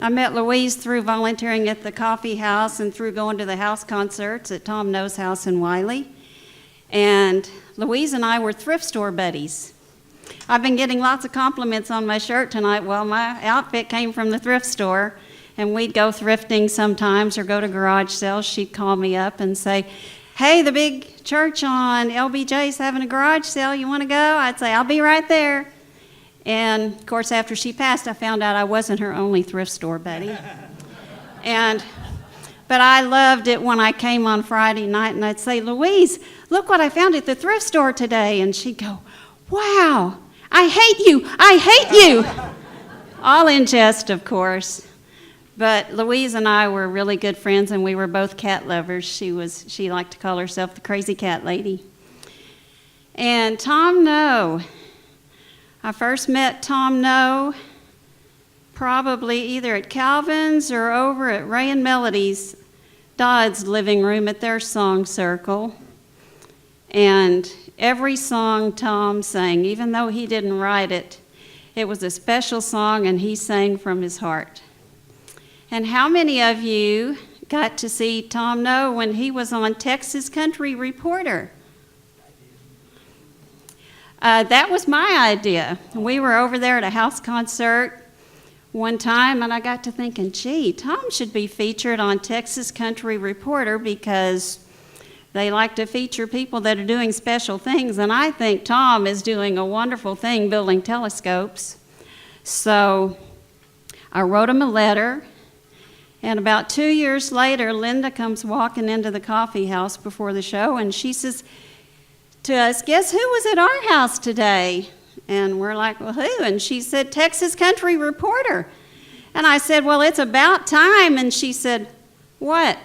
I met Louise through volunteering at the coffee house and through going to the house concerts at Tom No's house in Wiley. And Louise and I were thrift store buddies. I've been getting lots of compliments on my shirt tonight. Well, my outfit came from the thrift store, and we'd go thrifting sometimes or go to garage sales. She'd call me up and say, hey, the big church on LBJ's having a garage sale. You want to go? I'd say, I'll be right there. And, of course, after she passed, I found out I wasn't her only thrift store buddy. But I loved it when I came on Friday night, and I'd say, Louise, look what I found at the thrift store today. And she'd go, wow, I hate you, I hate you. All in jest, of course. But Louise and I were really good friends, and we were both cat lovers. She liked to call herself the crazy cat lady. And Tom No. I first met Tom No probably either at Calvin's or over at Ray and Melody's Dodd's living room at their song circle. And every song Tom sang, even though he didn't write it, it was a special song, and he sang from his heart. And how many of you got to see Tom No when he was on Texas Country Reporter? That was my idea. We were over there at a house concert one time, and I got to thinking, gee, Tom should be featured on Texas Country Reporter because they like to feature people that are doing special things, and I think Tom is doing a wonderful thing building telescopes. So I wrote him a letter, and about 2 years later, Linda comes walking into the coffee house before the show, and she says to us, guess who was at our house today? And we're like, well, who? And she said, Texas Country Reporter. And I said, well, it's about time. And she said, what?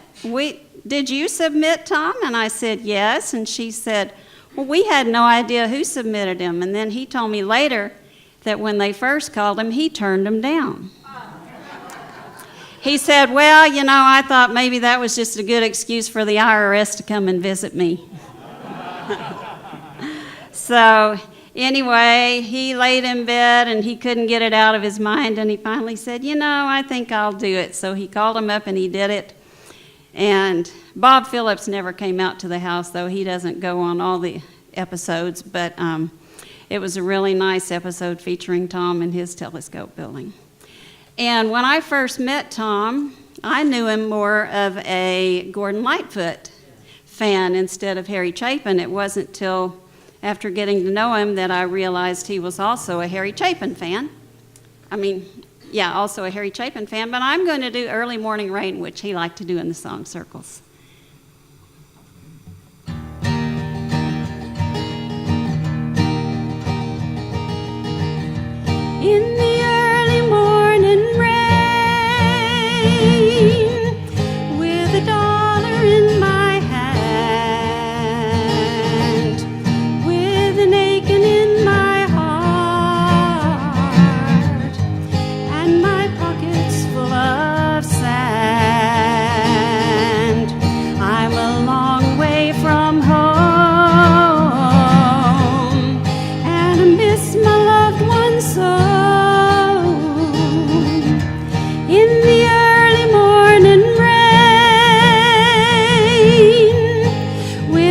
Did you submit Tom? And I said, yes. And she said, well, we had no idea who submitted him. And then he told me later that when they first called him, he turned them down. He said, well, I thought maybe that was just a good excuse for the IRS to come and visit me. So anyway, he laid in bed and he couldn't get it out of his mind, and he finally said, I think I'll do it. So he called him up and he did it. And Bob Phillips never came out to the house, though. He doesn't go on all the episodes, but it was a really nice episode featuring Tom and his telescope building. And when I first met Tom, I knew him more of a Gordon Lightfoot fan instead of Harry Chapin. It wasn't till after getting to know him that I realized he was also a Harry Chapin fan. Also a Harry Chapin fan, but I'm going to do Early Morning Rain, which he liked to do in the song circles. In the early morning rain, with $1 in my hand, with an aching in my heart, and my pockets full of sand, I'm a long way from home, and I miss my loved ones so.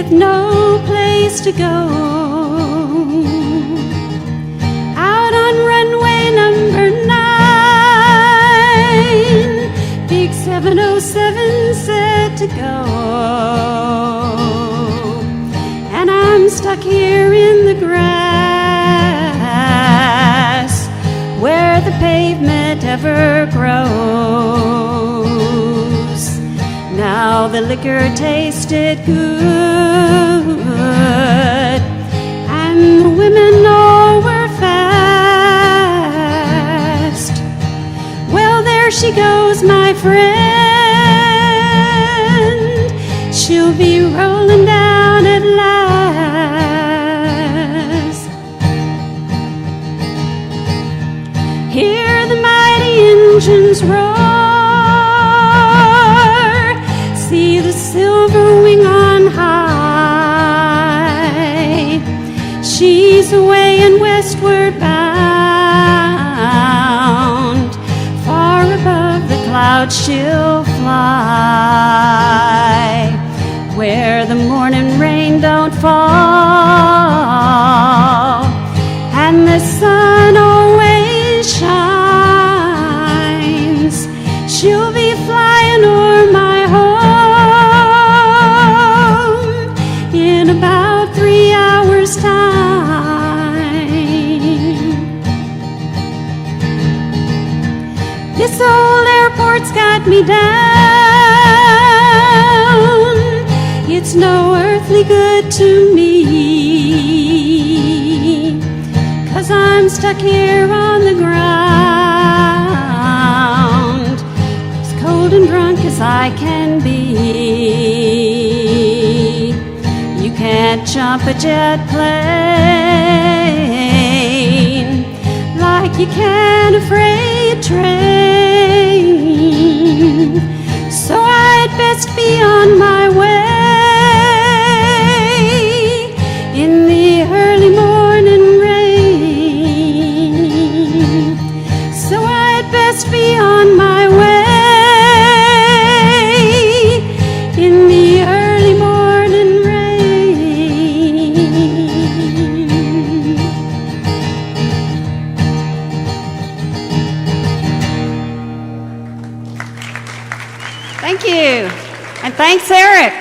No place to go, out on runway number 9, big 707 said to go, and I'm stuck here in the grass where the pavement ever grows. Now the liquor tasted good, and the women all were fast. Well, there she goes, my friend. She'll be rolling down at last. Hear the mighty engines roar. See the silver wing on high. She's away and westward bound, far above clouds she'll fly, where the morning rain don't fall, and the sun always shines. She'll be flying o'er my home in about 3 hours' time. This old airport's got me down. It's no earthly good to me, 'cause I'm stuck here on the ground, as cold and drunk as I can be. You can't jump a jet plane like you can a freight train, so I'd best be on my way in the early morning rain. So I'd best be on my way in the early morning rain. Thank you. And thanks, Eric.